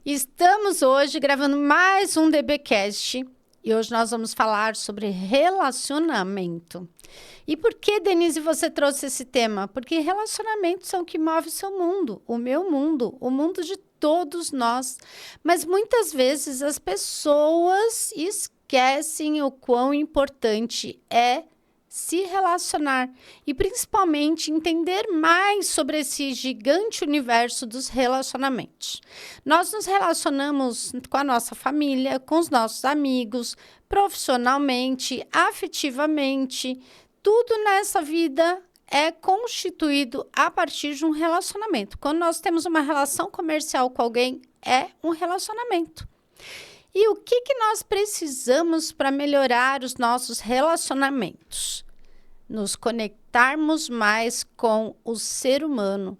Estamos hoje gravando mais um DBcast e hoje nós vamos falar sobre relacionamento. E por que, Denise, você trouxe esse tema? Porque relacionamentos são o que move o seu mundo, o meu mundo, o mundo de todos nós. Mas muitas vezes as pessoas esquecem o quão importante é se relacionar e principalmente entender mais sobre esse gigante universo dos relacionamentos. Nós nos relacionamos com a nossa família, com os nossos amigos, profissionalmente, afetivamente. Tudo nessa vida é constituído a partir de um relacionamento. Quando nós temos uma relação comercial com alguém, é um relacionamento. E o que nós precisamos para melhorar os nossos relacionamentos? Nos conectarmos mais com o ser humano.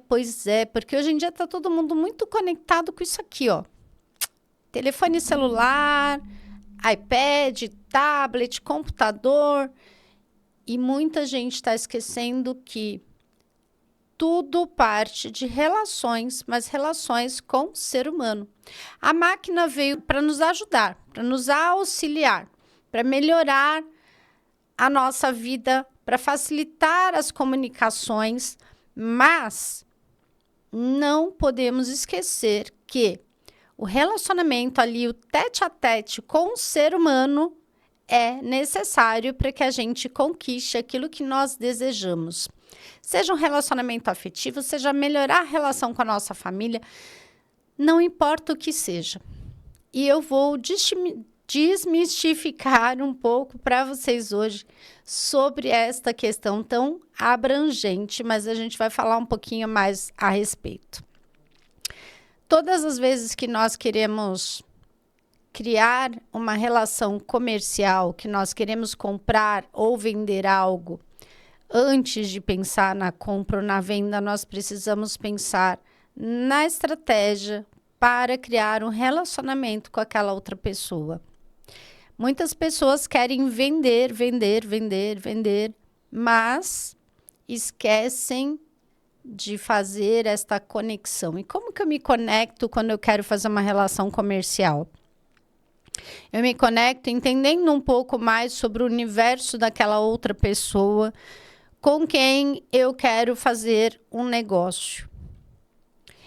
Pois é, porque hoje em dia está todo mundo muito conectado com isso aqui, ó. Telefone celular, iPad, tablet, computador. E muita gente está esquecendo que tudo parte de relações, mas relações com o ser humano. A máquina veio para nos ajudar, para nos auxiliar, para melhorar a nossa vida, para facilitar as comunicações, mas não podemos esquecer que o relacionamento ali, o tete-a-tete com o ser humano, é necessário para que a gente conquiste aquilo que nós desejamos. Seja um relacionamento afetivo, seja melhorar a relação com a nossa família, não importa o que seja. E eu vou desmistificar um pouco para vocês hoje sobre esta questão tão abrangente, mas a gente vai falar um pouquinho mais a respeito. Todas as vezes que nós queremos criar uma relação comercial, que nós queremos comprar ou vender algo, antes de pensar na compra ou na venda, nós precisamos pensar na estratégia para criar um relacionamento com aquela outra pessoa. Muitas pessoas querem vender, mas esquecem de fazer esta conexão. E como que eu me conecto quando eu quero fazer uma relação comercial? Eu me conecto entendendo um pouco mais sobre o universo daquela outra pessoa com quem eu quero fazer um negócio.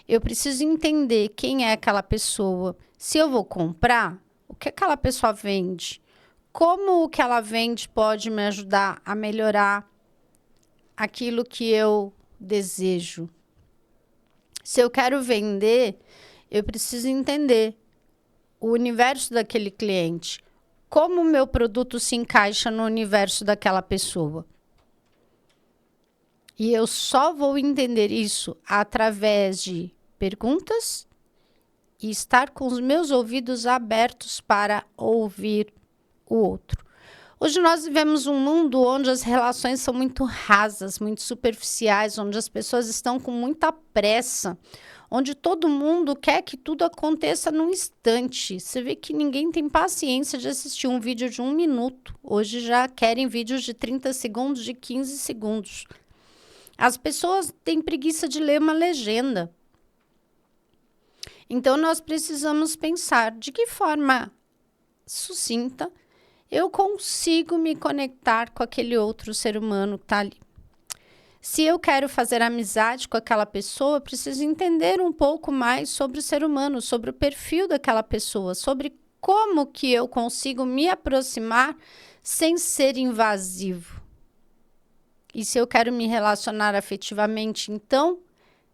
Eu preciso entender quem é aquela pessoa. Se eu vou comprar, o que aquela pessoa vende? Como o que ela vende pode me ajudar a melhorar aquilo que eu desejo? Se eu quero vender, eu preciso entender o universo daquele cliente. Como o meu produto se encaixa no universo daquela pessoa? E eu só vou entender isso através de perguntas e estar com os meus ouvidos abertos para ouvir o outro. Hoje nós vivemos um mundo onde as relações são muito rasas, muito superficiais, onde as pessoas estão com muita pressa, onde todo mundo quer que tudo aconteça num instante. Você vê que ninguém tem paciência de assistir um vídeo de 1 minuto. Hoje já querem vídeos de 30 segundos, de 15 segundos. As pessoas têm preguiça de ler uma legenda. Então, nós precisamos pensar de que forma sucinta eu consigo me conectar com aquele outro ser humano que está ali. Se eu quero fazer amizade com aquela pessoa, eu preciso entender um pouco mais sobre o ser humano, sobre o perfil daquela pessoa, sobre como que eu consigo me aproximar sem ser invasivo. E se eu quero me relacionar afetivamente, então,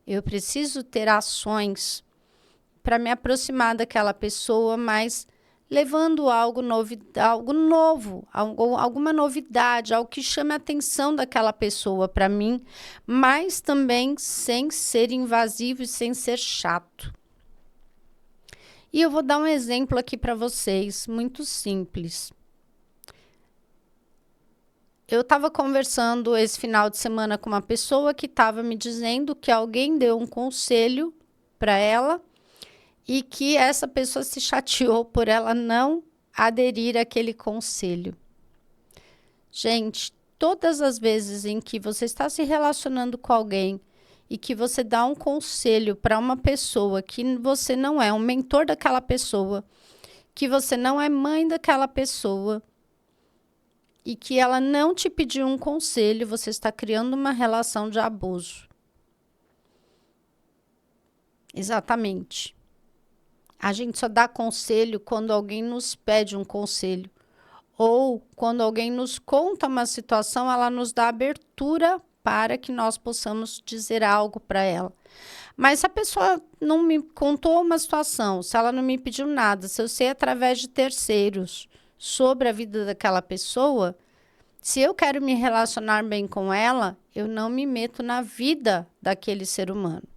eu preciso ter ações para me aproximar daquela pessoa, mas levando algo novo, alguma novidade, algo que chame a atenção daquela pessoa para mim, mas também sem ser invasivo e sem ser chato. E eu vou dar um exemplo aqui para vocês, muito simples. Eu estava conversando esse final de semana com uma pessoa que estava me dizendo que alguém deu um conselho para ela e que essa pessoa se chateou por ela não aderir àquele conselho. Gente, todas as vezes em que você está se relacionando com alguém e que você dá um conselho para uma pessoa que você não é um mentor daquela pessoa, que você não é mãe daquela pessoa e que ela não te pediu um conselho, você está criando uma relação de abuso. Exatamente. A gente só dá conselho quando alguém nos pede um conselho. Ou quando alguém nos conta uma situação, ela nos dá abertura para que nós possamos dizer algo para ela. Mas se a pessoa não me contou uma situação, se ela não me pediu nada, se eu sei através de terceiros sobre a vida daquela pessoa, se eu quero me relacionar bem com ela, eu não me meto na vida daquele ser humano.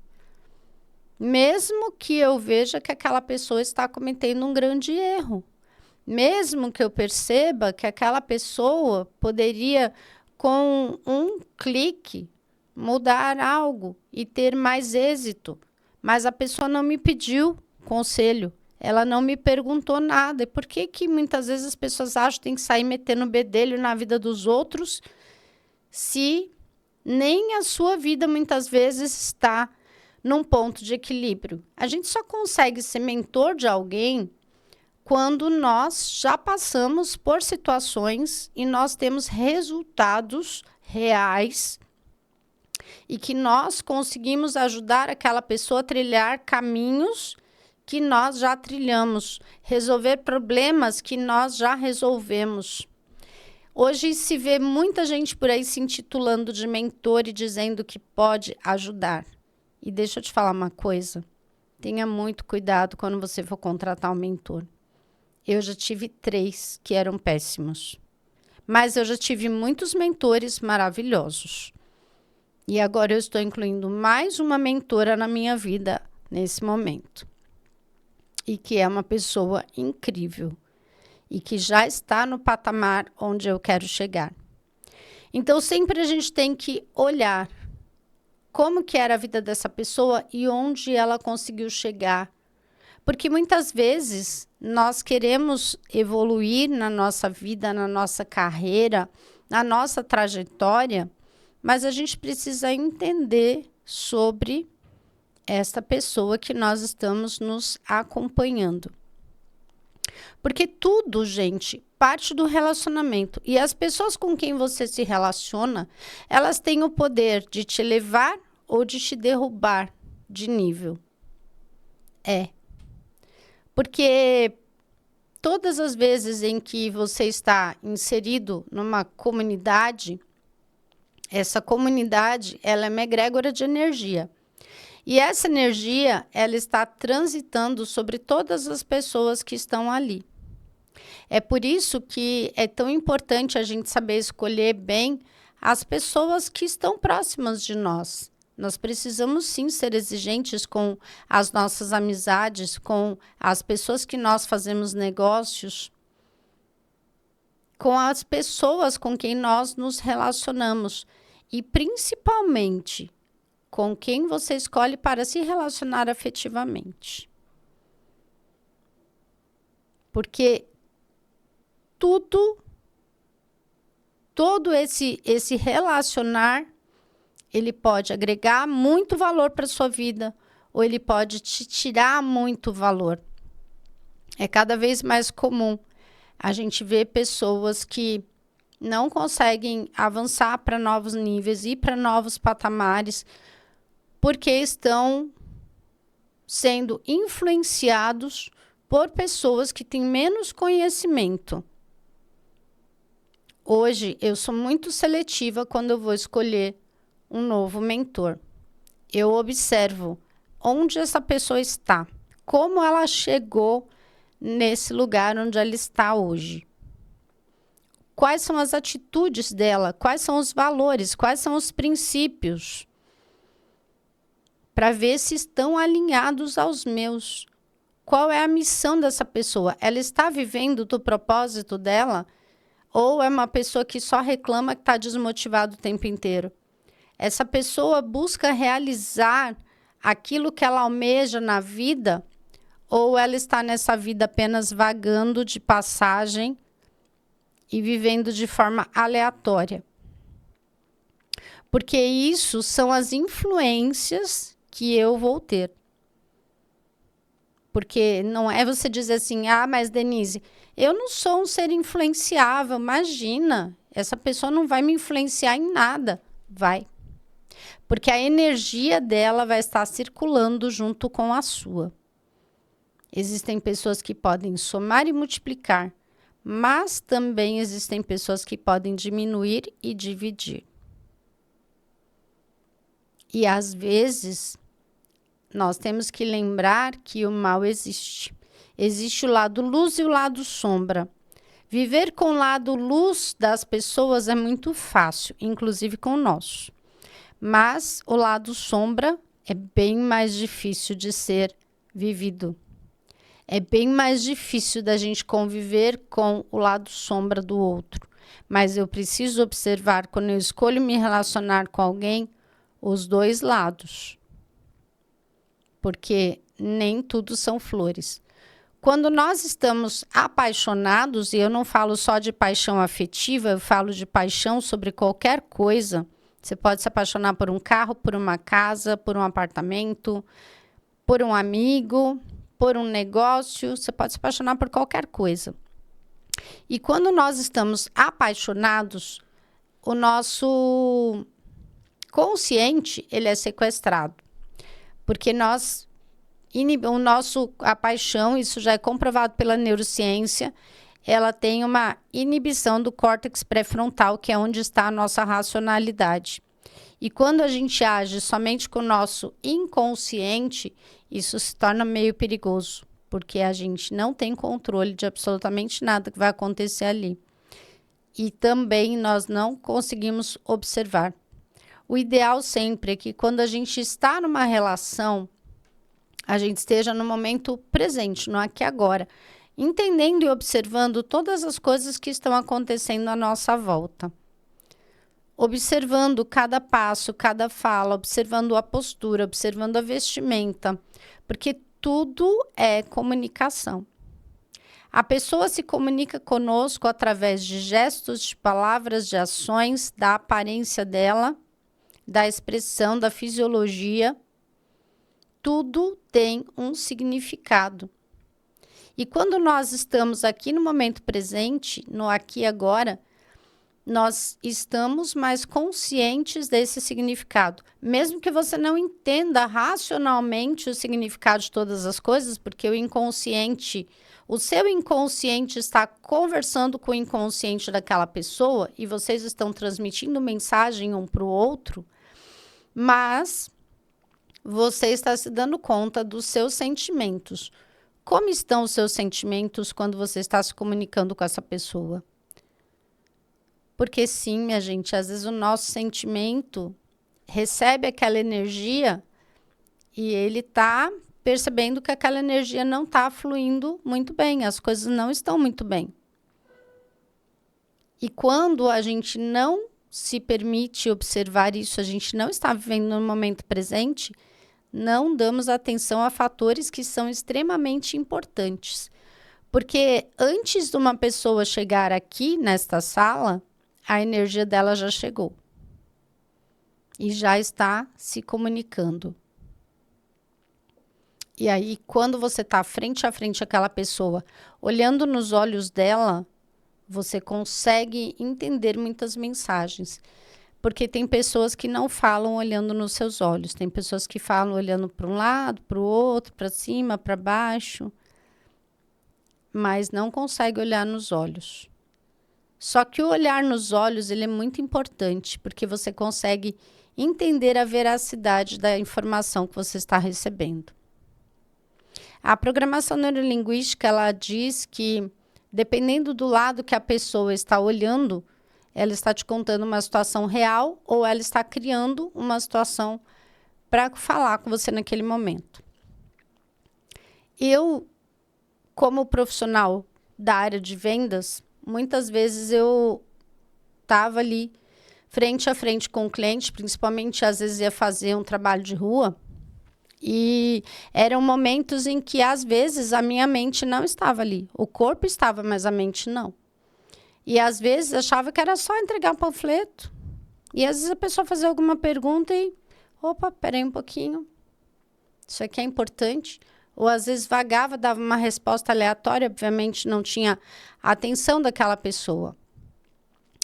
Mesmo que eu veja que aquela pessoa está cometendo um grande erro. Mesmo que eu perceba que aquela pessoa poderia, com um clique, mudar algo e ter mais êxito. Mas a pessoa não me pediu conselho. Ela não me perguntou nada. E por que que muitas vezes as pessoas acham que tem que sair metendo bedelho na vida dos outros se nem a sua vida muitas vezes está num ponto de equilíbrio? A gente só consegue ser mentor de alguém quando nós já passamos por situações e nós temos resultados reais e que nós conseguimos ajudar aquela pessoa a trilhar caminhos que nós já trilhamos, resolver problemas que nós já resolvemos. Hoje se vê muita gente por aí se intitulando de mentor e dizendo que pode ajudar. E deixa eu te falar uma coisa, tenha muito cuidado quando você for contratar um mentor. Eu já tive 3 que eram péssimos, mas eu já tive muitos mentores maravilhosos. E agora eu estou incluindo mais uma mentora na minha vida nesse momento. E que é uma pessoa incrível e que já está no patamar onde eu quero chegar. Então sempre a gente tem que olhar como que era a vida dessa pessoa e onde ela conseguiu chegar. Porque muitas vezes nós queremos evoluir na nossa vida, na nossa carreira, na nossa trajetória, mas a gente precisa entender sobre esta pessoa que nós estamos nos acompanhando. Porque tudo, gente, parte do relacionamento. E as pessoas com quem você se relaciona, elas têm o poder de te elevar ou de te derrubar de nível. Porque todas as vezes em que você está inserido numa comunidade, essa comunidade, ela é uma egrégora de energia. E essa energia, ela está transitando sobre todas as pessoas que estão ali. É por isso que é tão importante a gente saber escolher bem as pessoas que estão próximas de nós. Nós precisamos sim ser exigentes com as nossas amizades, com as pessoas que nós fazemos negócios, com as pessoas com quem nós nos relacionamos e principalmente com quem você escolhe para se relacionar afetivamente. Porque todo esse relacionar, ele pode agregar muito valor para a sua vida, ou ele pode te tirar muito valor. É cada vez mais comum a gente ver pessoas que não conseguem avançar para novos níveis e para novos patamares, porque estão sendo influenciados por pessoas que têm menos conhecimento. Hoje, eu sou muito seletiva quando eu vou escolher um novo mentor. Eu observo onde essa pessoa está, como ela chegou nesse lugar onde ela está hoje. Quais são as atitudes dela, quais são os valores, quais são os princípios, para ver se estão alinhados aos meus. Qual é a missão dessa pessoa? Ela está vivendo do propósito dela? Ou é uma pessoa que só reclama, que está desmotivada o tempo inteiro? Essa pessoa busca realizar aquilo que ela almeja na vida, ou ela está nessa vida apenas vagando de passagem e vivendo de forma aleatória? Porque isso são as influências que eu vou ter. Porque não é você dizer assim, mas Denise, eu não sou um ser influenciável, imagina, essa pessoa não vai me influenciar em nada. Vai. Porque a energia dela vai estar circulando junto com a sua. Existem pessoas que podem somar e multiplicar, mas também existem pessoas que podem diminuir e dividir. E às vezes, nós temos que lembrar que o mal existe. Existe o lado luz e o lado sombra. Viver com o lado luz das pessoas é muito fácil, inclusive com o nosso. Mas o lado sombra é bem mais difícil de ser vivido. É bem mais difícil da gente conviver com o lado sombra do outro. Mas eu preciso observar, quando eu escolho me relacionar com alguém, os dois lados. Porque nem tudo são flores. Quando nós estamos apaixonados, e eu não falo só de paixão afetiva, eu falo de paixão sobre qualquer coisa. Você pode se apaixonar por um carro, por uma casa, por um apartamento, por um amigo, por um negócio, você pode se apaixonar por qualquer coisa. E quando nós estamos apaixonados, o nosso consciente, ele é sequestrado. Porque a paixão, isso já é comprovado pela neurociência, ela tem uma inibição do córtex pré-frontal, que é onde está a nossa racionalidade. E quando a gente age somente com o nosso inconsciente, isso se torna meio perigoso, porque a gente não tem controle de absolutamente nada que vai acontecer ali. E também nós não conseguimos observar. O ideal sempre é que quando a gente está numa relação, a gente esteja no momento presente, no aqui e agora, entendendo e observando todas as coisas que estão acontecendo à nossa volta. Observando cada passo, cada fala, observando a postura, observando a vestimenta, porque tudo é comunicação. A pessoa se comunica conosco através de gestos, de palavras, de ações, da aparência dela, da expressão, da fisiologia. Tudo tem um significado. E quando nós estamos aqui no momento presente, no aqui e agora, nós estamos mais conscientes desse significado. Mesmo que você não entenda racionalmente o significado de todas as coisas, porque o seu inconsciente está conversando com o inconsciente daquela pessoa e vocês estão transmitindo mensagem um para o outro, mas você está se dando conta dos seus sentimentos. Como estão os seus sentimentos quando você está se comunicando com essa pessoa? Porque sim, minha gente, às vezes o nosso sentimento recebe aquela energia e ele está percebendo que aquela energia não está fluindo muito bem, as coisas não estão muito bem. E quando a gente não se permite observar isso, a gente não está vivendo no momento presente, não damos atenção a fatores que são extremamente importantes. Porque antes de uma pessoa chegar aqui nesta sala, a energia dela já chegou. E já está se comunicando. E aí, quando você está frente a frente àquela pessoa, olhando nos olhos dela, você consegue entender muitas mensagens. Porque tem pessoas que não falam olhando nos seus olhos. Tem pessoas que falam olhando para um lado, para o outro, para cima, para baixo. Mas não consegue olhar nos olhos. Só que o olhar nos olhos, ele é muito importante, porque você consegue entender a veracidade da informação que você está recebendo. A programação neurolinguística, ela diz que, dependendo do lado que a pessoa está olhando, ela está te contando uma situação real ou ela está criando uma situação para falar com você naquele momento. Eu, como profissional da área de vendas, muitas vezes eu estava ali frente a frente com o cliente, principalmente às vezes ia fazer um trabalho de rua, e eram momentos em que às vezes a minha mente não estava ali. O corpo estava, mas a mente não. E às vezes achava que era só entregar um panfleto. E às vezes a pessoa fazia alguma pergunta e, opa, peraí um pouquinho, isso aqui é importante. Ou às vezes vagava, dava uma resposta aleatória, obviamente não tinha a atenção daquela pessoa.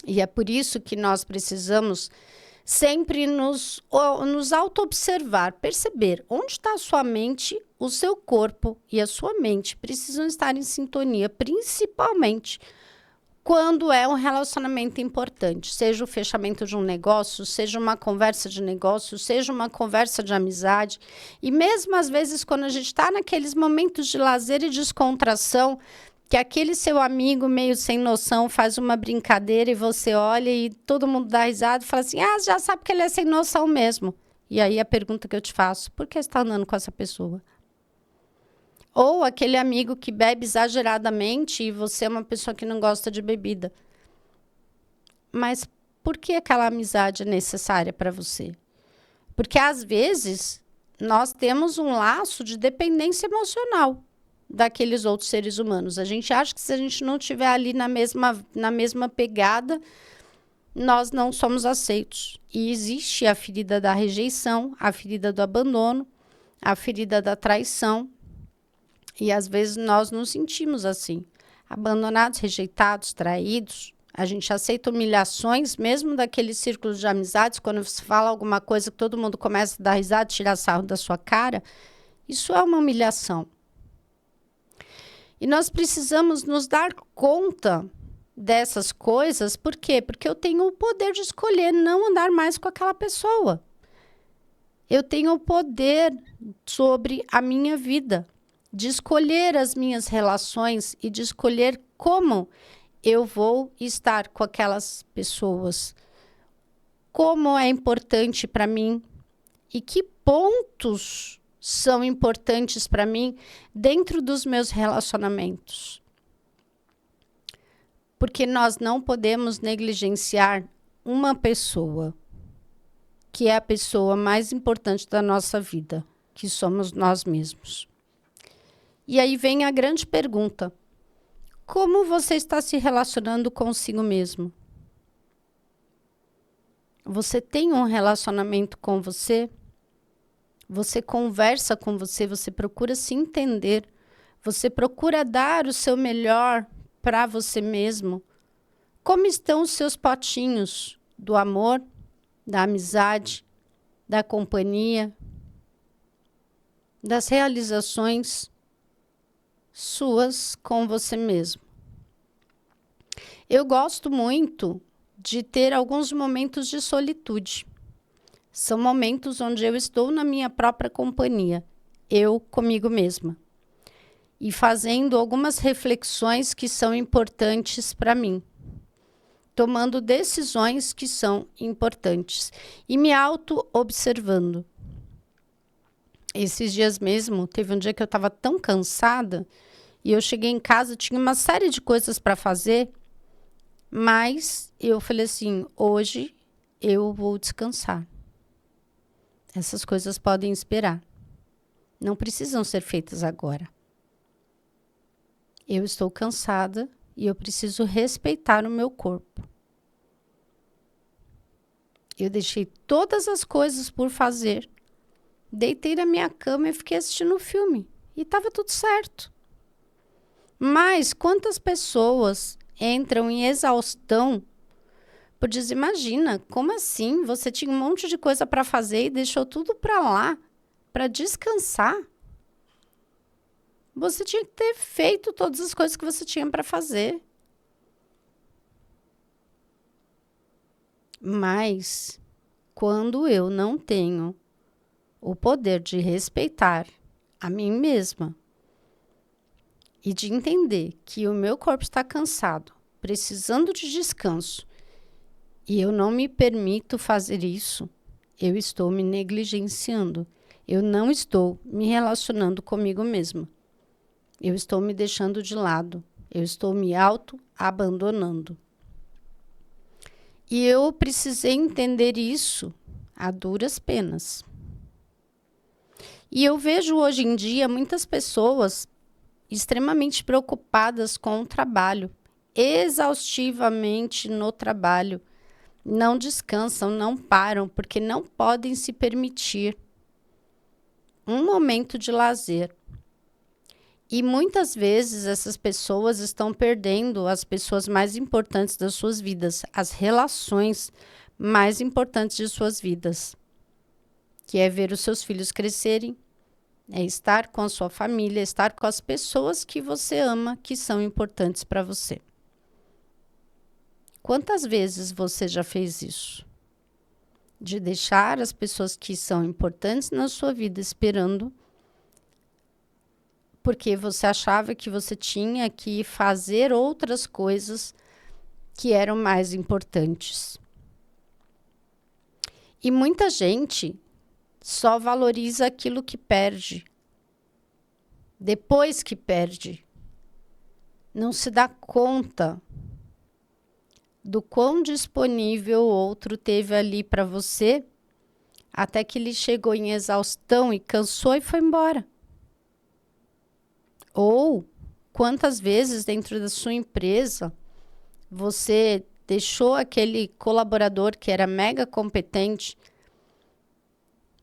E é por isso que nós precisamos sempre nos auto-observar, perceber onde está a sua mente, o seu corpo e a sua mente precisam estar em sintonia, principalmente quando é um relacionamento importante, seja o fechamento de um negócio, seja uma conversa de negócio, seja uma conversa de amizade. E mesmo às vezes quando a gente está naqueles momentos de lazer e descontração, que aquele seu amigo meio sem noção faz uma brincadeira e você olha e todo mundo dá risada e fala assim, já sabe que ele é sem noção mesmo. E aí a pergunta que eu te faço, por que você está andando com essa pessoa? Ou aquele amigo que bebe exageradamente e você é uma pessoa que não gosta de bebida. Mas por que aquela amizade é necessária para você? Porque às vezes nós temos um laço de dependência emocional daqueles outros seres humanos. A gente acha que se a gente não estiver ali na mesma pegada, nós não somos aceitos. E existe a ferida da rejeição, a ferida do abandono, a ferida da traição. E às vezes nós nos sentimos assim, abandonados, rejeitados, traídos. A gente aceita humilhações, mesmo daqueles círculos de amizades, quando você fala alguma coisa que todo mundo começa a dar risada, tirar sarro da sua cara. Isso é uma humilhação. E nós precisamos nos dar conta dessas coisas. Por quê? Porque eu tenho o poder de escolher não andar mais com aquela pessoa. Eu tenho o poder sobre a minha vida, de escolher as minhas relações e de escolher como eu vou estar com aquelas pessoas. Como é importante para mim e que pontos são importantes para mim dentro dos meus relacionamentos. Porque nós não podemos negligenciar uma pessoa, que é a pessoa mais importante da nossa vida, que somos nós mesmos. E aí vem a grande pergunta: como você está se relacionando consigo mesmo? Você tem um relacionamento com você? Você conversa com você, você procura se entender, você procura dar o seu melhor para você mesmo. Como estão os seus potinhos do amor, da amizade, da companhia, das realizações suas com você mesmo? Eu gosto muito de ter alguns momentos de solitude. São momentos onde eu estou na minha própria companhia, eu comigo mesma, e fazendo algumas reflexões que são importantes para mim, tomando decisões que são importantes e me auto-observando. Esses dias mesmo, teve um dia que eu estava tão cansada e eu cheguei em casa, tinha uma série de coisas para fazer, mas eu falei assim, hoje eu vou descansar. Essas coisas podem esperar. Não precisam ser feitas agora. Eu estou cansada e eu preciso respeitar o meu corpo. Eu deixei todas as coisas por fazer. Deitei na minha cama e fiquei assistindo o filme. E estava tudo certo. Mas quantas pessoas entram em exaustão por dizer, imagina, como assim? Você tinha um monte de coisa para fazer e deixou tudo para lá, para descansar? Você tinha que ter feito todas as coisas que você tinha para fazer. Mas, quando eu não tenho o poder de respeitar a mim mesma e de entender que o meu corpo está cansado, precisando de descanso, e eu não me permito fazer isso, eu estou me negligenciando. Eu não estou me relacionando comigo mesma. Eu estou me deixando de lado. Eu estou me auto-abandonando. E eu precisei entender isso a duras penas. E eu vejo hoje em dia muitas pessoas extremamente preocupadas com o trabalho, exaustivamente no trabalho, não descansam, não param, porque não podem se permitir um momento de lazer. E muitas vezes essas pessoas estão perdendo as pessoas mais importantes das suas vidas, as relações mais importantes de suas vidas, que é ver os seus filhos crescerem, é estar com a sua família, estar com as pessoas que você ama, que são importantes para você. Quantas vezes você já fez isso? De deixar as pessoas que são importantes na sua vida esperando, porque você achava que você tinha que fazer outras coisas que eram mais importantes. E muita gente só valoriza aquilo que perde. Depois que perde, não se dá conta do quão disponível o outro teve ali para você, até que ele chegou em exaustão e cansou e foi embora. Ou quantas vezes dentro da sua empresa você deixou aquele colaborador que era mega competente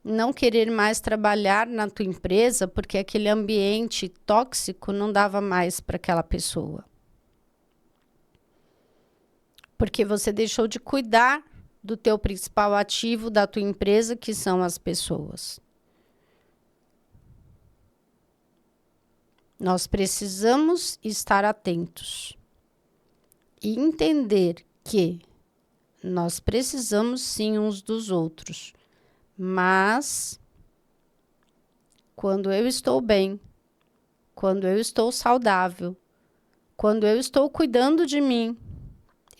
não querer mais trabalhar na tua empresa porque aquele ambiente tóxico não dava mais para aquela pessoa. Porque você deixou de cuidar do teu principal ativo da tua empresa, que são as pessoas. Nós precisamos estar atentos e entender que nós precisamos sim uns dos outros, mas quando eu estou bem, quando eu estou saudável, quando eu estou cuidando de mim,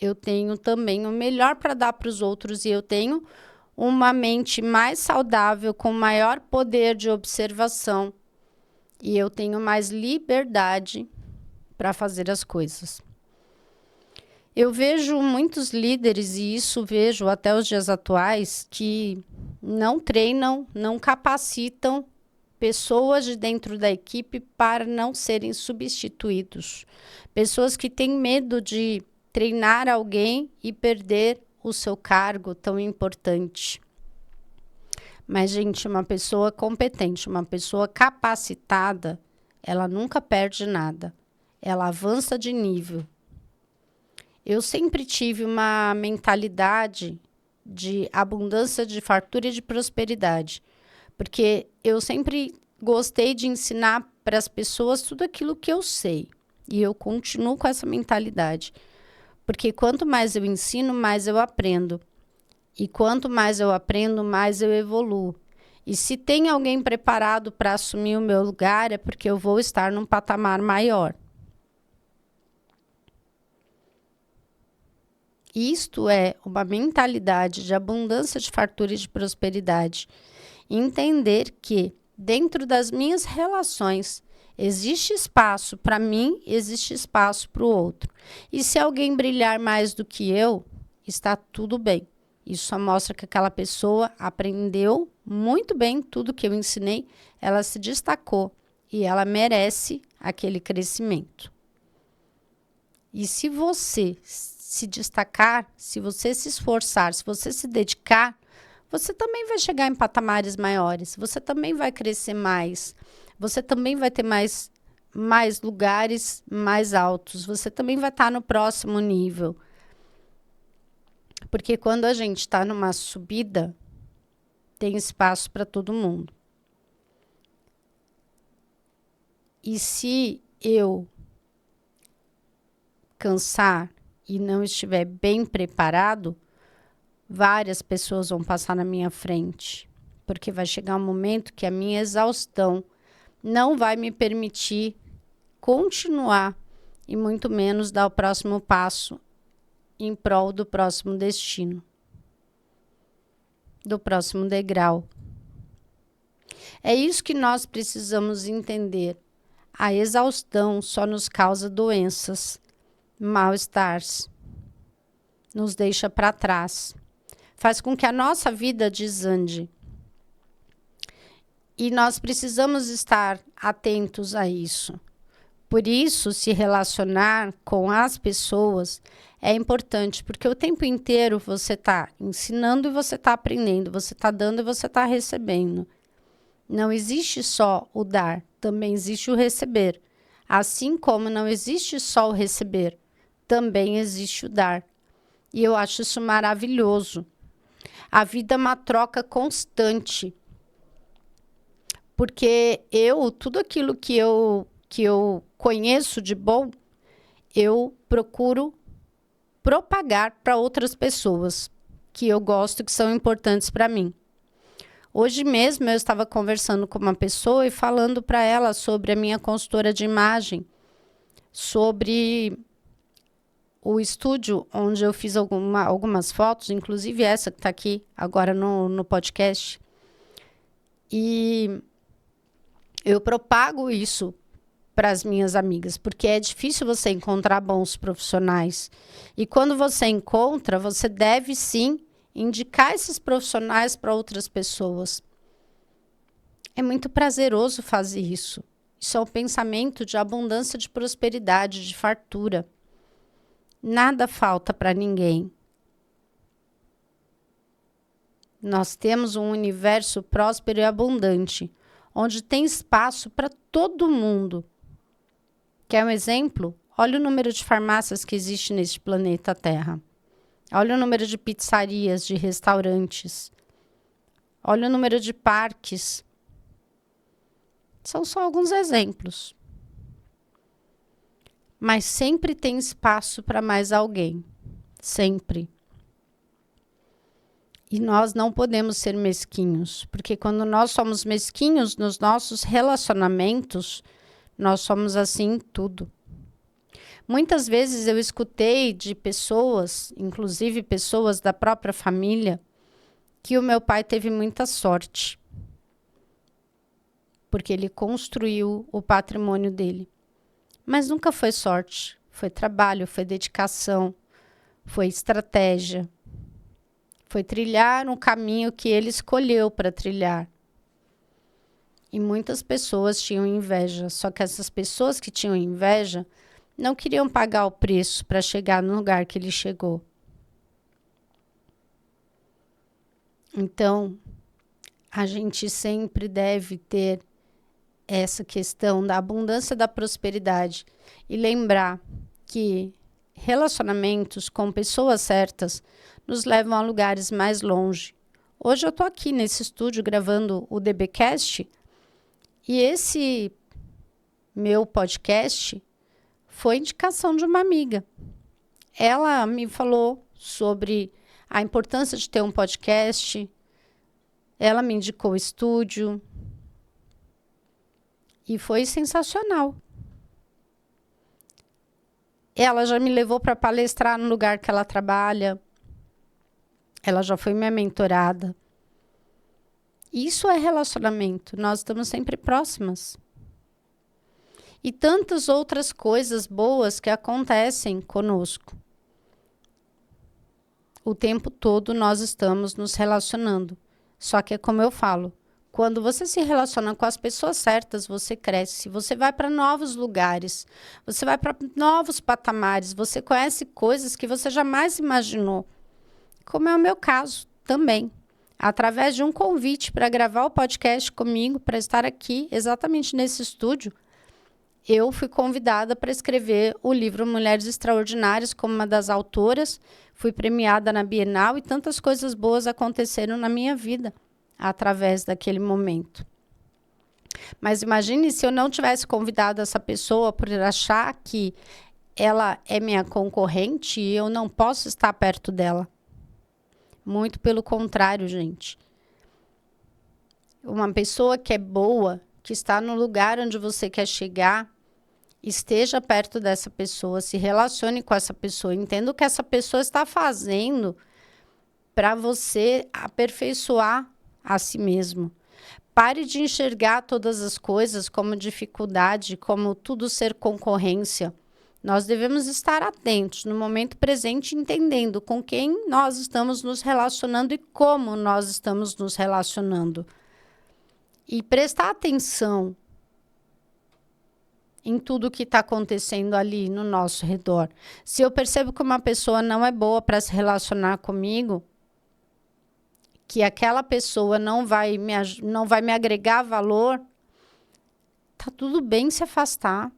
eu tenho também o melhor para dar para os outros e eu tenho uma mente mais saudável, com maior poder de observação e eu tenho mais liberdade para fazer as coisas. Eu vejo muitos líderes, e isso vejo até os dias atuais, que não treinam, não capacitam pessoas de dentro da equipe para não serem substituídos. Pessoas que têm medo de treinar alguém e perder o seu cargo tão importante. Mas, gente, uma pessoa competente, uma pessoa capacitada, ela nunca perde nada. Ela avança de nível. Eu sempre tive uma mentalidade de abundância, de fartura e de prosperidade. Porque eu sempre gostei de ensinar para as pessoas tudo aquilo que eu sei. E eu continuo com essa mentalidade. Porque quanto mais eu ensino, mais eu aprendo. E quanto mais eu aprendo, mais eu evoluo. E se tem alguém preparado para assumir o meu lugar, é porque eu vou estar num patamar maior. Isto é uma mentalidade de abundância, de fartura e de prosperidade. Entender que dentro das minhas relações existe espaço para mim, existe espaço para o outro. E se alguém brilhar mais do que eu, está tudo bem. Isso só mostra que aquela pessoa aprendeu muito bem tudo que eu ensinei, ela se destacou e ela merece aquele crescimento. E se você se destacar, se você se esforçar, se você se dedicar, você também vai chegar em patamares maiores, você também vai crescer mais, você também vai ter mais lugares mais altos, você também vai estar no próximo nível. Porque quando a gente está numa subida, tem espaço para todo mundo. E se eu cansar e não estiver bem preparado, várias pessoas vão passar na minha frente. Porque vai chegar um momento que a minha exaustão não vai me permitir continuar e muito menos dar o próximo passo em prol do próximo destino, do próximo degrau. É isso que nós precisamos entender. A exaustão só nos causa doenças, mal-estares, nos deixa para trás, faz com que a nossa vida desande. E nós precisamos estar atentos a isso, Por isso, se relacionar com as pessoas é importante, porque o tempo inteiro você está ensinando e você está aprendendo, você está dando e você está recebendo. Não existe só o dar, também existe o receber. Assim como não existe só o receber, também existe o dar. E eu acho isso maravilhoso. A vida é uma troca constante. Porque tudo aquilo que eu conheço de bom, eu procuro propagar para outras pessoas que eu gosto, que são importantes para mim. Hoje mesmo eu estava conversando com uma pessoa e falando para ela sobre a minha consultora de imagem, sobre o estúdio onde eu fiz algumas fotos, inclusive essa que está aqui agora no podcast. E eu propago isso para as minhas amigas, porque é difícil você encontrar bons profissionais. E quando você encontra, você deve sim indicar esses profissionais para outras pessoas. É muito prazeroso fazer isso. Isso é um pensamento de abundância, de prosperidade, de fartura. Nada falta para ninguém. Nós temos um universo próspero e abundante, onde tem espaço para todo mundo. Quer um exemplo? Olha o número de farmácias que existe neste planeta Terra. Olha o número de pizzarias, de restaurantes. Olha o número de parques. São só alguns exemplos. Mas sempre tem espaço para mais alguém. Sempre. E nós não podemos ser mesquinhos, porque quando nós somos mesquinhos nos nossos relacionamentos, nós somos assim em tudo. Muitas vezes eu escutei de pessoas, inclusive pessoas da própria família, que o meu pai teve muita sorte, porque ele construiu o patrimônio dele. Mas nunca foi sorte, foi trabalho, foi dedicação, foi estratégia. Foi trilhar um caminho que ele escolheu para trilhar. E muitas pessoas tinham inveja, só que essas pessoas que tinham inveja não queriam pagar o preço para chegar no lugar que ele chegou. Então, a gente sempre deve ter essa questão da abundância da prosperidade e lembrar que relacionamentos com pessoas certas nos levam a lugares mais longe. Hoje eu estou aqui nesse estúdio gravando o DBcast e esse meu podcast foi indicação de uma amiga. Ela me falou sobre a importância de ter um podcast, ela me indicou o estúdio e foi sensacional. Ela já me levou para palestrar no lugar que ela trabalha. Ela já foi minha mentorada. Isso é relacionamento. Nós estamos sempre próximas. E tantas outras coisas boas que acontecem conosco. O tempo todo nós estamos nos relacionando. Só que é como eu falo, quando você se relaciona com as pessoas certas, você cresce, você vai para novos lugares, você vai para novos patamares, você conhece coisas que você jamais imaginou. Como é o meu caso também. Através de um convite para gravar o podcast comigo, para estar aqui exatamente nesse estúdio, eu fui convidada para escrever o livro Mulheres Extraordinárias como uma das autoras, fui premiada na Bienal e tantas coisas boas aconteceram na minha vida através daquele momento. Mas imagine se eu não tivesse convidado essa pessoa por achar que ela é minha concorrente e eu não posso estar perto dela. Muito pelo contrário, gente. Uma pessoa que é boa, que está no lugar onde você quer chegar, esteja perto dessa pessoa, se relacione com essa pessoa, entenda o que essa pessoa está fazendo para você aperfeiçoar a si mesmo. Pare de enxergar todas as coisas como dificuldade, como tudo ser concorrência. Nós devemos estar atentos no momento presente, entendendo com quem nós estamos nos relacionando e como nós estamos nos relacionando. E prestar atenção em tudo que está acontecendo ali no nosso redor. Se eu percebo que uma pessoa não é boa para se relacionar comigo, que aquela pessoa não vai me agregar valor, tá tudo bem se afastar.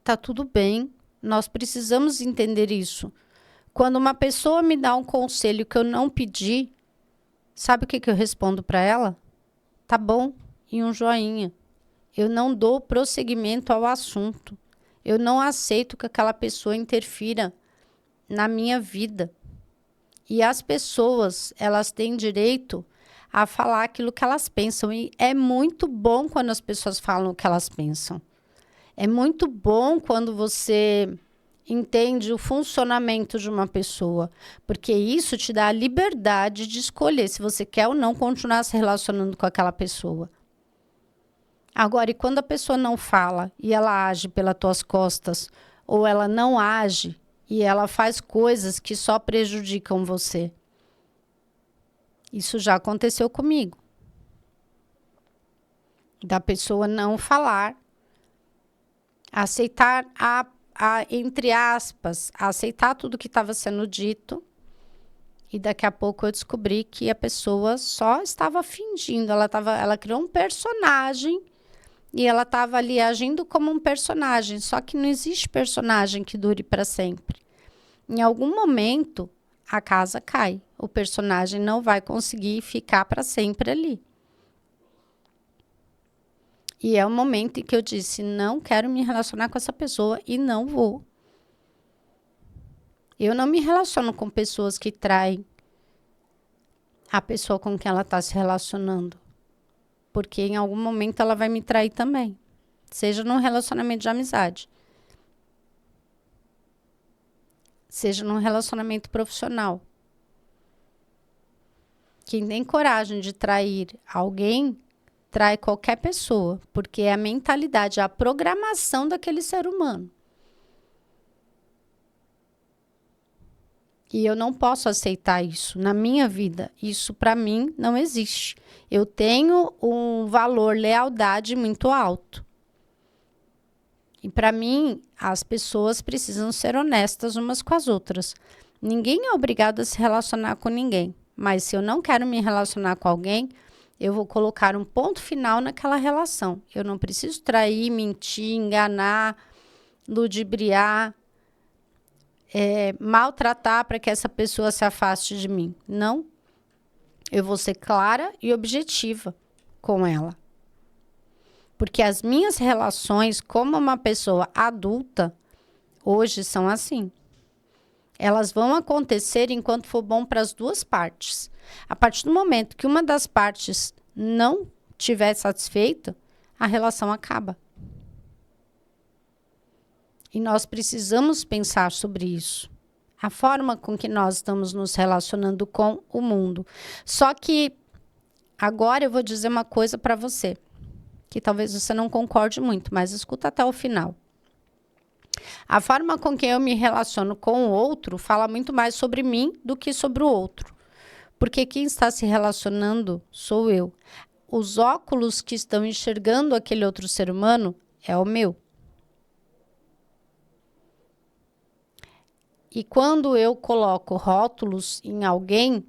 Tá tudo bem. Nós precisamos entender isso. Quando uma pessoa me dá um conselho que eu não pedi, sabe o que eu respondo para ela? Tá bom, e um joinha. Eu não dou prosseguimento ao assunto. Eu não aceito que aquela pessoa interfira na minha vida. E as pessoas, elas têm direito a falar aquilo que elas pensam. E é muito bom quando as pessoas falam o que elas pensam. É muito bom quando você entende o funcionamento de uma pessoa, porque isso te dá a liberdade de escolher se você quer ou não continuar se relacionando com aquela pessoa. Agora, e quando a pessoa não fala e ela age pelas tuas costas, ou ela não age e ela faz coisas que só prejudicam você? Isso já aconteceu comigo. Da pessoa não falar, aceitar entre aspas, aceitar tudo que estava sendo dito, e daqui a pouco eu descobri que a pessoa só estava fingindo, ela criou um personagem e ela estava ali agindo como um personagem, só que não existe personagem que dure para sempre. Em algum momento, a casa cai, o personagem não vai conseguir ficar para sempre ali. E é o momento em que eu disse, não quero me relacionar com essa pessoa e não vou. Eu não me relaciono com pessoas que traem a pessoa com quem ela está se relacionando. Porque em algum momento ela vai me trair também. Seja num relacionamento de amizade. Seja num relacionamento profissional. Quem tem coragem de trair alguém, trai qualquer pessoa. Porque é a mentalidade, a programação daquele ser humano. E eu não posso aceitar isso na minha vida. Isso para mim não existe. Eu tenho um valor lealdade muito alto. E para mim, as pessoas precisam ser honestas umas com as outras. Ninguém é obrigado a se relacionar com ninguém. Mas se eu não quero me relacionar com alguém, eu vou colocar um ponto final naquela relação. Eu não preciso trair, mentir, enganar, ludibriar, maltratar para que essa pessoa se afaste de mim. Não. Eu vou ser clara e objetiva com ela. Porque as minhas relações como uma pessoa adulta hoje são assim. Elas vão acontecer enquanto for bom para as duas partes. A partir do momento que uma das partes não estiver satisfeita, a relação acaba. E nós precisamos pensar sobre isso. A forma com que nós estamos nos relacionando com o mundo. Só que agora eu vou dizer uma coisa para você, que talvez você não concorde muito, mas escuta até o final. A forma com que eu me relaciono com o outro fala muito mais sobre mim do que sobre o outro. Porque quem está se relacionando sou eu. Os óculos que estão enxergando aquele outro ser humano é o meu. E quando eu coloco rótulos em alguém,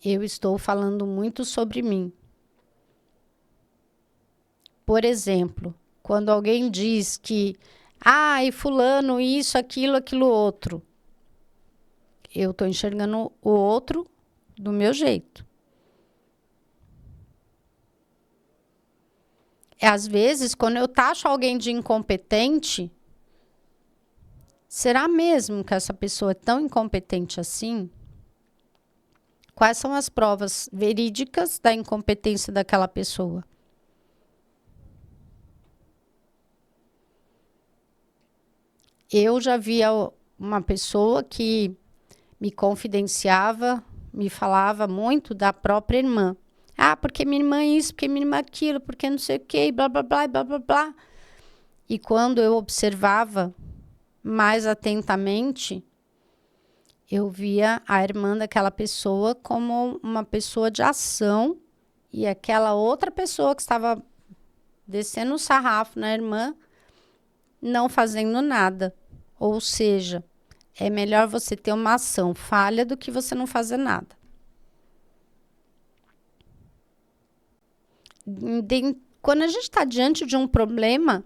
eu estou falando muito sobre mim. Por exemplo, quando alguém diz que, e fulano, isso, aquilo outro. Eu estou enxergando o outro do meu jeito. Às vezes, quando eu taxo alguém de incompetente, será mesmo que essa pessoa é tão incompetente assim? Quais são as provas verídicas da incompetência daquela pessoa? Eu já via uma pessoa que me confidenciava, me falava muito da própria irmã. Porque minha irmã isso, porque minha irmã aquilo, porque não sei o quê, blá, blá, blá, blá, blá, blá. E quando eu observava mais atentamente, eu via a irmã daquela pessoa como uma pessoa de ação e aquela outra pessoa que estava descendo o sarrafo na irmã, não fazendo nada. Ou seja, é melhor você ter uma ação falha do que você não fazer nada. Quando a gente está diante de um problema,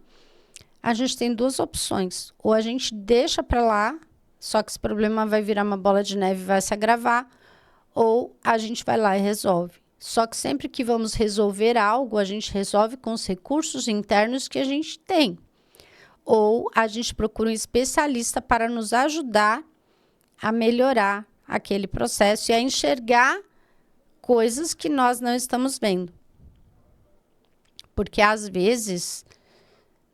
a gente tem duas opções. Ou a gente deixa para lá, só que esse problema vai virar uma bola de neve e vai se agravar, ou a gente vai lá e resolve. Só que sempre que vamos resolver algo, a gente resolve com os recursos internos que a gente tem. Ou a gente procura um especialista para nos ajudar a melhorar aquele processo e a enxergar coisas que nós não estamos vendo. Porque, às vezes,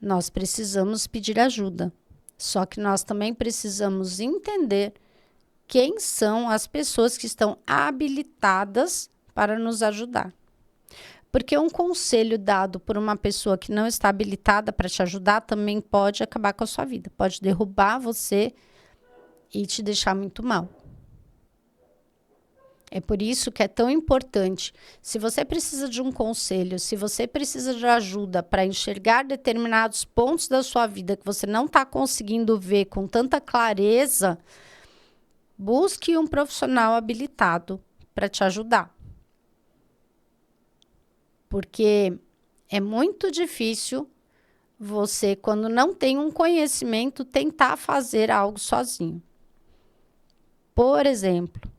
nós precisamos pedir ajuda. Só que nós também precisamos entender quem são as pessoas que estão habilitadas para nos ajudar. Porque um conselho dado por uma pessoa que não está habilitada para te ajudar também pode acabar com a sua vida. Pode derrubar você e te deixar muito mal. É por isso que é tão importante. Se você precisa de um conselho, se você precisa de ajuda para enxergar determinados pontos da sua vida que você não está conseguindo ver com tanta clareza, busque um profissional habilitado para te ajudar. Porque é muito difícil você, quando não tem um conhecimento, tentar fazer algo sozinho. Por exemplo,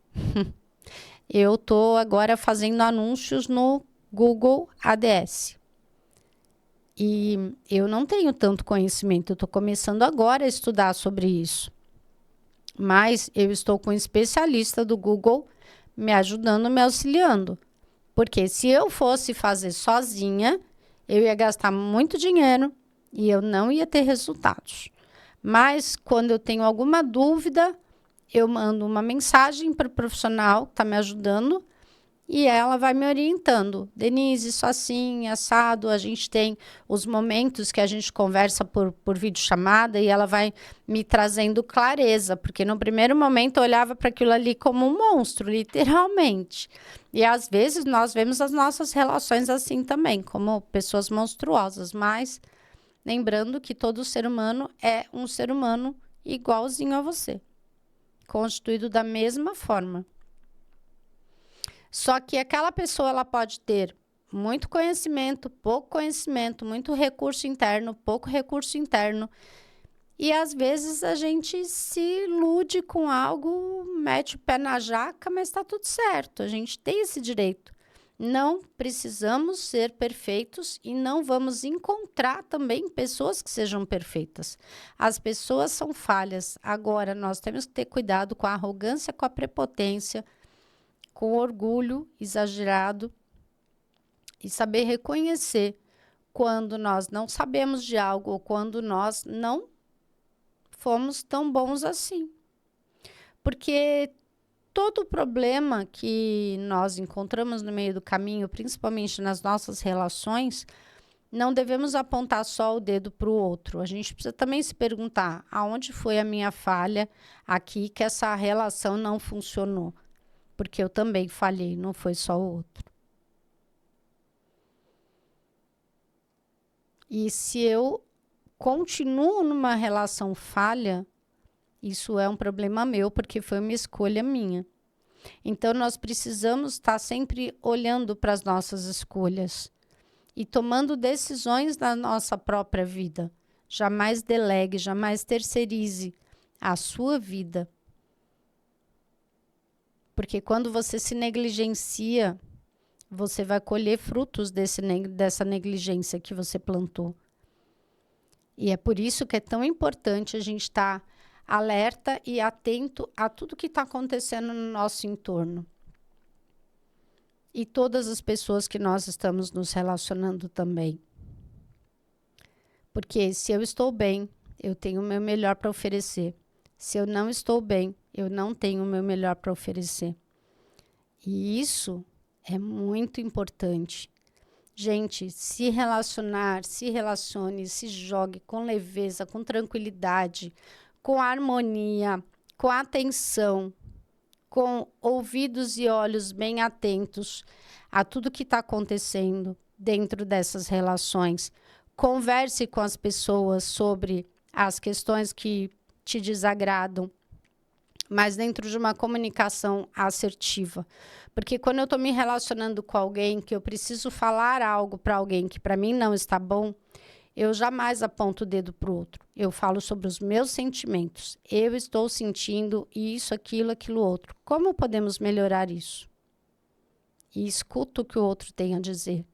eu estou agora fazendo anúncios no Google Ads. E eu não tenho tanto conhecimento, eu estou começando agora a estudar sobre isso. Mas eu estou com um especialista do Google me ajudando, me auxiliando. Porque se eu fosse fazer sozinha, eu ia gastar muito dinheiro e eu não ia ter resultados. Mas quando eu tenho alguma dúvida, eu mando uma mensagem para o profissional que está me ajudando e ela vai me orientando. Denise, isso assim, assado. A gente tem os momentos que a gente conversa por videochamada e ela vai me trazendo clareza, porque no primeiro momento eu olhava para aquilo ali como um monstro, literalmente. E às vezes nós vemos as nossas relações assim também, como pessoas monstruosas, mas lembrando que todo ser humano é um ser humano igualzinho a você, constituído da mesma forma. Só que aquela pessoa ela pode ter muito conhecimento, muito recurso interno, pouco recurso interno. E às vezes a gente se ilude com algo, mete o pé na jaca, mas está tudo certo. A gente tem esse direito. Não precisamos ser perfeitos e não vamos encontrar também pessoas que sejam perfeitas. As pessoas são falhas. Agora, nós temos que ter cuidado com a arrogância, com a prepotência, com o orgulho exagerado e saber reconhecer quando nós não sabemos de algo ou quando nós não fomos tão bons assim. Porque todo problema que nós encontramos no meio do caminho, principalmente nas nossas relações, não devemos apontar só o dedo para o outro. A gente precisa também se perguntar aonde foi a minha falha aqui que essa relação não funcionou. Porque eu também falhei, não foi só o outro. E se eu continuo numa relação falha, isso é um problema meu, porque foi uma escolha minha. Então, nós precisamos estar sempre olhando para as nossas escolhas e tomando decisões na nossa própria vida. Jamais delegue, jamais terceirize a sua vida. Porque quando você se negligencia, você vai colher frutos dessa negligência que você plantou. E é por isso que é tão importante a gente estar alerta e atento a tudo que está acontecendo no nosso entorno. E todas as pessoas que nós estamos nos relacionando também. Porque se eu estou bem, eu tenho o meu melhor para oferecer. Se eu não estou bem, eu não tenho o meu melhor para oferecer. E isso é muito importante. Gente, se relacionar, se relacione, se jogue com leveza, com tranquilidade, com harmonia, com atenção, com ouvidos e olhos bem atentos a tudo que está acontecendo. dentro dessas relações. Converse com as pessoas sobre as questões que te desagradam, mas dentro de uma comunicação assertiva. Porque quando eu estou me relacionando com alguém, que eu preciso falar algo para alguém que para mim não está bom, eu jamais aponto o dedo para o outro. Eu falo sobre os meus sentimentos. Eu estou sentindo isso, aquilo outro. Como podemos melhorar isso? E escuto o que o outro tem a dizer.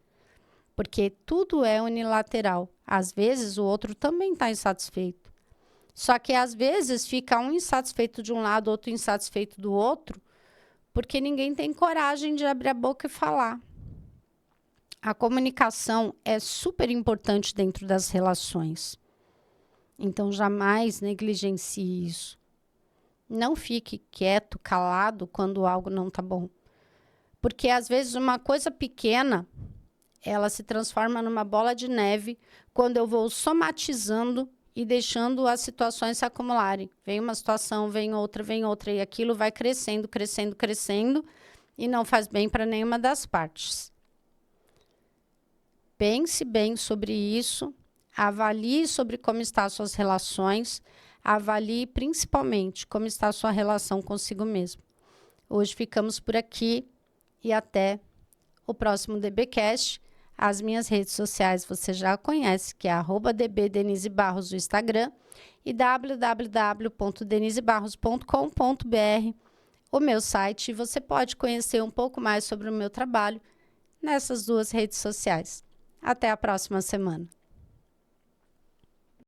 Porque tudo é unilateral. Às vezes, o outro também está insatisfeito. Só que, às vezes, fica um insatisfeito de um lado, outro insatisfeito do outro, porque ninguém tem coragem de abrir a boca e falar. A comunicação é super importante dentro das relações. Então, jamais negligencie isso. Não fique quieto, calado, quando algo não está bom. Porque, às vezes, uma coisa pequena, ela se transforma numa bola de neve quando eu vou somatizando e deixando as situações se acumularem. Vem uma situação, vem outra, e aquilo vai crescendo, e não faz bem para nenhuma das partes. Pense bem sobre isso, avalie sobre como estão as suas relações, avalie principalmente como está a sua relação consigo mesmo. Hoje ficamos por aqui e até o próximo DBcast. As minhas redes sociais você já conhece, que é @dbdenisebarros no Instagram e www.denisebarros.com.br, o meu site. Você pode conhecer um pouco mais sobre o meu trabalho nessas duas redes sociais. Até a próxima semana.